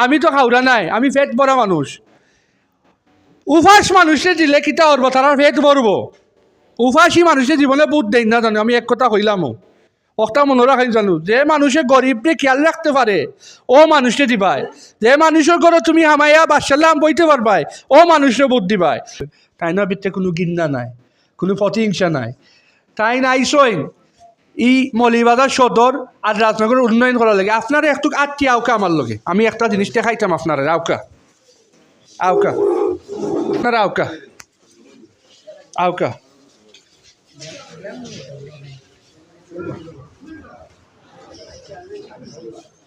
আমি তো খাওয়া নাই, আমি পেট ভরা মানুষ। উপাস মানুষে দিলে কিতা করবো, তারা পেট ভরবো। উপাসী মানুষের জীবনে বুধ দেয় না জানো, আমি এক কথা কইলামও একটা মনে রাখেন জানো, যে মানুষের গরিবকে খেয়াল রাখতে পারে ও মানুষকে দিবাই, যে মানুষের ঘরে তুমি হামাইয়া বাসাল্লাম বইতে পারবাই ও মানুষের বুধ দিবাই। তাই না ভিতরে কোনো গিন্না নাই, কোনো প্রতিহিংসা নাই। তাই নাইসইন ই মৌলিবাজার সদর আর রাজনগরের উন্নয়ন করার লাগে আপনারা একটু আটটি আউকা আমার লগে, আমি একটা জিনিস দেখাইতাম আপনারা। আউকা আউকা আপনারা আউকা আউকা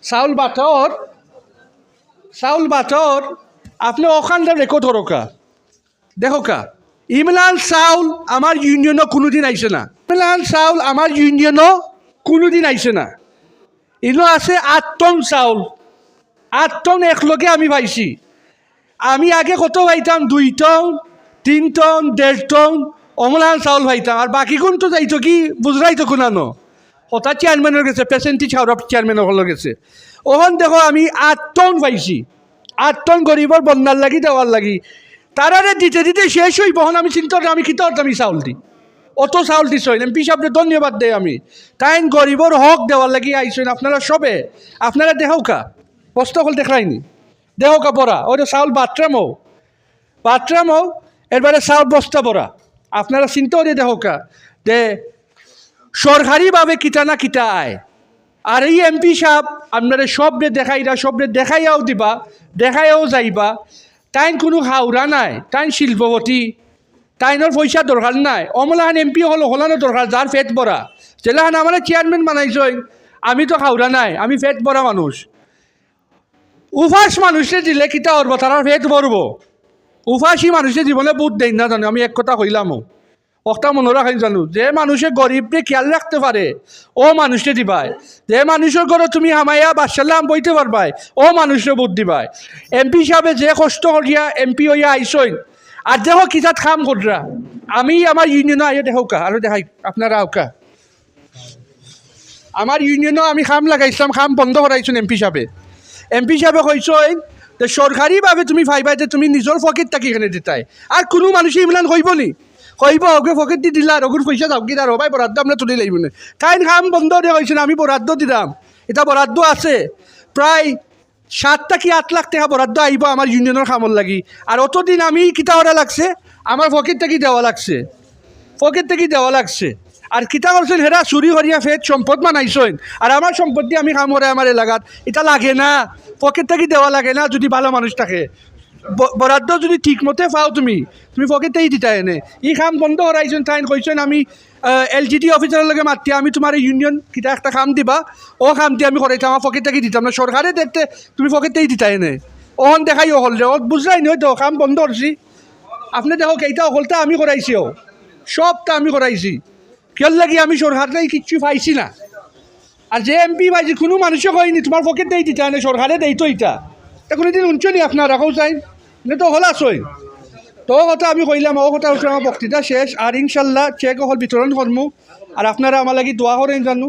চাউল বাটর আপনি ওখানটা রেকর্ড হরকা দেখো কা। ইমরান চাউল আমার ইউনিয়নও কোনোদিন আইসে না, ইমরান চাউল আমার ইউনিয়নও কোনোদিন আইসে না। ইনো আছে 8 টন চাউল, 8 টন একলগে আমি পাইছি। আমি আগে কত পাইতাম 2 টন 3 টন 1.5 টন অমলান চাউল পাইতাম, আর বাকি কোন তো যাইতো কি বুঝরাই তো কোনানো হঠাৎ চেয়ারম্যানের গেছে, পেসেন্টি ছাউরা চেয়ারম্যানের হলো গেছে। ওখান দেখো আমি 8 টন পাইছি, 8 টন গরিবর বন্যার লাগি দেওয়ার লাগি। তারারে দিতে দিতে শেষ হই বহন আমি চিন্তা আমি কিতা করতাম এই চাউল দি, অত চাউল দিছ এমপি সাহেবরে ধন্যবাদ দেয় আমি। তাই গরিবর হক দেওয়ার লাগি আইসেন আপনারা সবে। আপনারা দেখাও কা বস্তা হল দেখাইনি, দেহ কাপড়া ওইটা চাউল বাথরামও এরবারে চাউল বস্তা পড়া। আপনারা চিন্তা করে দেহ কা যে সরকারিভাবে কিতা না কিতা আয়। আর এই এমপি সাহেব আপনারা সবরে দেখাইরা সবরে দেখাইয়াও দিবা, দেখাইয়াও যাইবা। তাইন কোনো হাওড়া নাই, তাইন শিল্পপতি, তাইনোর পয়সা দরকার নাই। অমলাহান এমপি হলানো দরকার যার পেট ভরা। যেলাহান আমার চেয়ারম্যান বানাইছই, আমি তো হাওড়া নাই, আমি পেট ভরা মানুষ। উপাস মানুষে দিলে কিতা করবো, তারা পেট ভরবো। উপাসী মানুষের জীবনে বুধ দেয় না জানো, আমি এক কথা কইলামও একটা মনে রাখেন জানো, যে মানুষের গরিবকে খেয়াল রাখতে পারে ও মানুষকে দিবাই, যে মানুষের ঘরে তুমি হামাইয়া বাসাল্লাম বইতে পারবাই ও মানুষের বুধ দিবাই। এমপি সাহেবে যে কষ্ট করিয়া এমপি হইয়া আইসইন, আর দেখো কিতাত কাম কররা। আমি আমার ইউনিয়নে আইয়া দেখো কা, আরো দেখাই আপনারা আউকা। আমার ইউনিয়নও আমি খাম লাগাইছিলাম, খাম বন্ধ করাইছেন এমপি সাহেবে কইসইন যে সরকারিভাবে তুমি ভাইবাই যে তুমি নিজের পকেট থাকি এখানে দিতাই। আর কোনো মানুষই ইমলান কইব নি, কইব ওকে পকেট দি দিলা আর ওগুর পয়সা যাও কি আর ভাই বরাদ্দ আমরা তুলি লাগবে না। তাই খাম বন্ধ দিয়ে কইছেন আমি বরাদ্দ দিলাম, এটা বরাদ্দ আছে প্রায় 7 থেকে 8 লাখ টাকা বরাদ্দ আইব আমার ইউনিয়নের কামর লাগি। আর অতদিন আমি কিতা করা লাগছে, আমার পকেট থেকে দেওয়া লাগছে। আর কিতা করছেন হেরা চুরি করিয়া ফের সম্পদ বানাইছেন, আর আমার সম্পত্তি আমি কাম করে আমার এলাকাত এটা লাগে না, পকেট থেকে দেওয়া লাগে না। যদি ভালো মানুষ থাকে বরাদ্দ যদি ঠিক মতে পাও তুমি পকেটেই দিতা এনে। ই কাম বন্ধ করাইছেন। তাই কইছেন আমি LGD অফিসারের লগে মাতি আমি তোমার ইউনিয়ন কিতা একটা কাম দিবা, ও কামটি আমি করাইতাম, আমার পকেট থেকে দিতাম না, সরকারে দেখতে তুমি পকেটেই দিতা এনে। ওহন দেখাই হল রে ও বুঝলাই নয় তো কাম বন্ধ করছি। আপনি দেখো এইটা হলটা আমি করাইছি, ও সবটা আমি করাইছি। কেউ লাগি আমি সরকারে কিচ্ছু পাইছি না। আর যে এমপি পাইছি কোনো মানুষে কয়নি তোমার পকেট দেই দিতা এনে, সরকারে দেই তো এইটা কোনোদিন উঞ্চ নি আপনার রাখাও চাই না তো হল আসই। তো কথা আমি কইলাম, ও কথা হচ্ছে আমার বক্তৃতা শেষ। আর ইনশাল্লাহ চেক হল বিতরণ করমু, আর আপনারা আমার লাগি দোয়া করেন জানো।